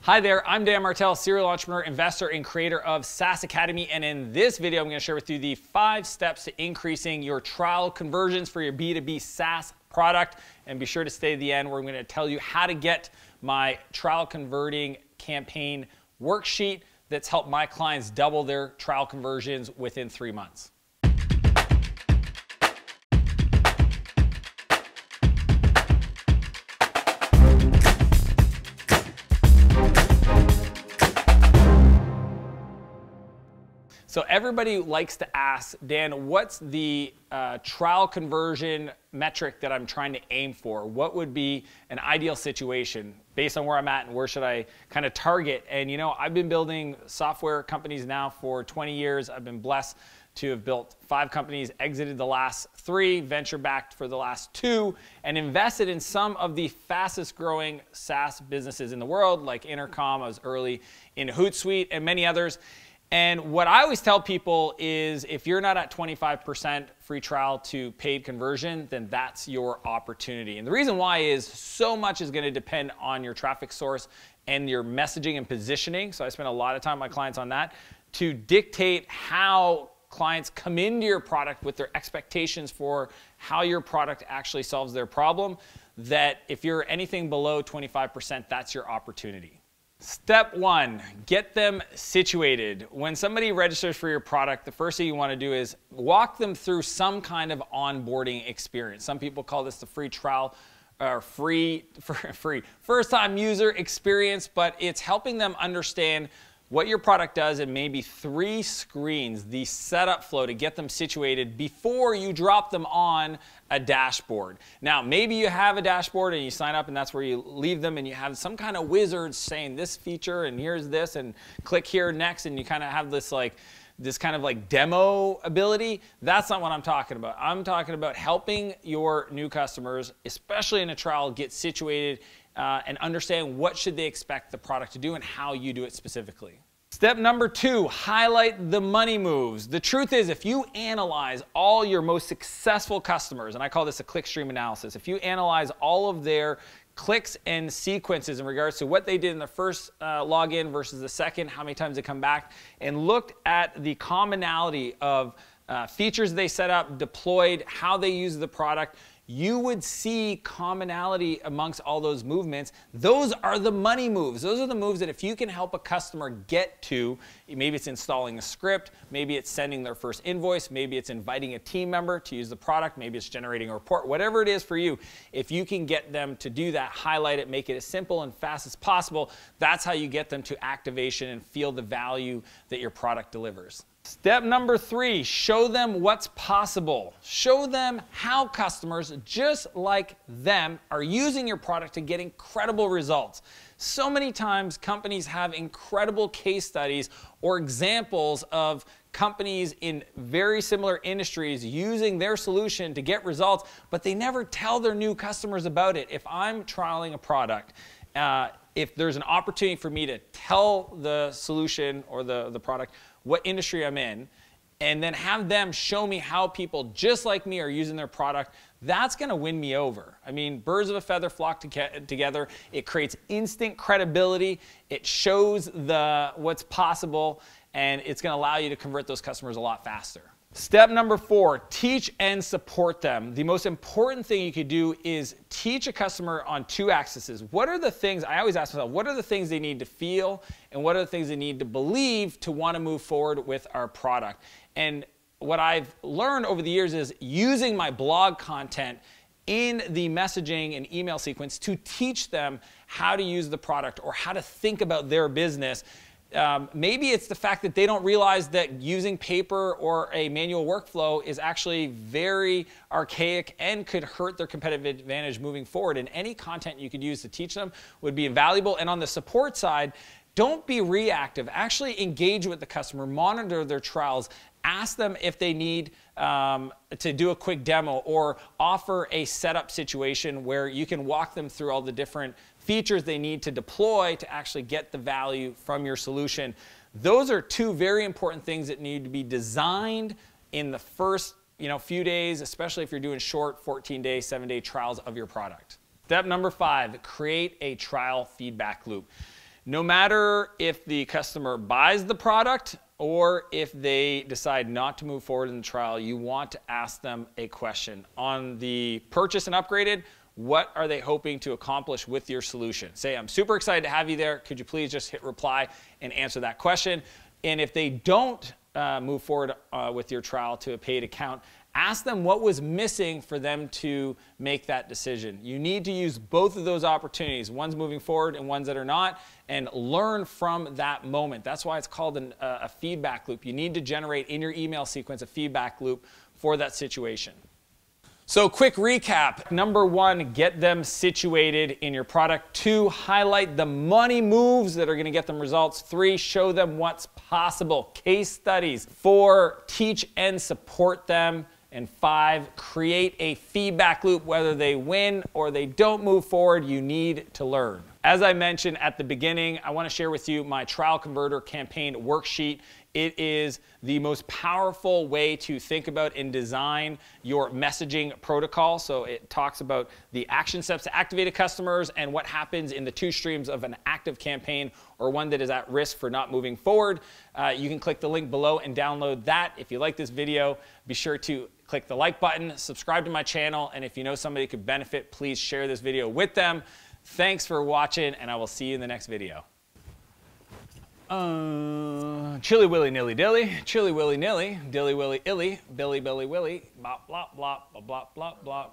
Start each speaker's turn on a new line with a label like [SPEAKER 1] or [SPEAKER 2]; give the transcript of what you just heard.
[SPEAKER 1] Hi there, I'm Dan Martell, serial entrepreneur, investor, and creator of SaaS Academy. And in this video, I'm going to share with you the 5 steps to increasing your trial conversions for your B2B SaaS product. And be sure to stay to the end where I'm going to tell you how to get my trial converting campaign worksheet that's helped my clients double their trial conversions within 3 months. So everybody likes to ask, Dan, what's the trial conversion metric that I'm trying to aim for? What would be an ideal situation based on where I'm at and where should I kind of target? And you know, I've been building software companies now for 20 years. I've been blessed to have built 5 companies, exited the last 3, venture-backed for the last 2, and invested in some of the fastest growing SaaS businesses in the world, like Intercom. I was early in Hootsuite and many others. And what I always tell people is if you're not at 25% free trial to paid conversion, then that's your opportunity. And the reason why is so much is going to depend on your traffic source and your messaging and positioning. So I spend a lot of time with my clients on that to dictate how clients come into your product with their expectations for how your product actually solves their problem. That if you're anything below 25%, that's your opportunity. Step 1, get them situated. When somebody registers for your product, the first thing you want to do is walk them through some kind of onboarding experience. Some people call this the free trial or free first-time user experience, but it's helping them understand what your product does in maybe 3 screens, the setup flow to get them situated before you drop them on a dashboard. Now, maybe you have a dashboard and you sign up and that's where you leave them and you have some kind of wizard saying this feature and here's this and click here next and you kind of have this kind of demo ability. That's not what I'm talking about. I'm talking about helping your new customers, especially in a trial, get situated and understand what should they expect the product to do and how you do it specifically. Step number 2, highlight the money moves. The truth is, if you analyze all your most successful customers, and I call this a clickstream analysis, if you analyze all of their clicks and sequences in regards to what they did in the first login versus the second, how many times they come back, and looked at the commonality of features they set up, deployed, how they use the product, you would see commonality amongst all those movements. Those are the money moves. Those are the moves that if you can help a customer get to, maybe it's installing a script, maybe it's sending their first invoice, maybe it's inviting a team member to use the product, maybe it's generating a report, whatever it is for you, if you can get them to do that, highlight it, make it as simple and fast as possible, that's how you get them to activation and feel the value that your product delivers. Step number 3, show them what's possible. Show them how customers just like them are using your product to get incredible results. So many times companies have incredible case studies or examples of companies in very similar industries using their solution to get results, but they never tell their new customers about it. If I'm trialing a product, if there's an opportunity for me to tell the solution or the product what industry I'm in, and then have them show me how people just like me are using their product, that's going to win me over. I mean, birds of a feather flock together. It creates instant credibility. It shows what's possible, and it's going to allow you to convert those customers a lot faster. Step number 4, teach and support them. The most important thing you could do is teach a customer on 2 axes. What are the things, I always ask myself, what are the things they need to feel and what are the things they need to believe to want to move forward with our product? And what I've learned over the years is using my blog content in the messaging and email sequence to teach them how to use the product or how to think about their business. Maybe it's the fact that they don't realize that using paper or a manual workflow is actually very archaic and could hurt their competitive advantage moving forward. And any content you could use to teach them would be invaluable. And on the support side, don't be reactive. Actually engage with the customer, monitor their trials, ask them if they need to do a quick demo or offer a setup situation where you can walk them through all the different features they need to deploy to actually get the value from your solution. Those are 2 very important things that need to be designed in the first few days, especially if you're doing short 14-day, 7-day trials of your product. Step number 5, create a trial feedback loop. No matter if the customer buys the product or if they decide not to move forward in the trial, you want to ask them a question. On the purchase and upgraded, what are they hoping to accomplish with your solution? Say, I'm super excited to have you there. Could you please just hit reply and answer that question? And if they don't move forward with your trial to a paid account, ask them what was missing for them to make that decision. You need to use both of those opportunities, ones moving forward and ones that are not, and learn from that moment. That's why it's called a feedback loop. You need to generate in your email sequence a feedback loop for that situation. So quick recap. Number 1, get them situated in your product. 2, highlight the money moves that are going to get them results. 3, show them what's possible. Case studies. 4, teach and support them. And 5, create a feedback loop. Whether they win or they don't move forward, you need to learn. As I mentioned at the beginning, I want to share with you my trial converter campaign worksheet. It is the most powerful way to think about and design your messaging protocol. So it talks about the action steps to activate customers and what happens in the 2 streams of an active campaign or one that is at risk for not moving forward. You can click the link below and download that. If you like this video, be sure to click the like button, subscribe to my channel, and if you know somebody who could benefit, please share this video with them. Thanks for watching, and I will see you in the next video. Chilly willy nilly dilly, chilly willy nilly, dilly willy illy, billy billy willy, blah blah blah blah blah blah blah.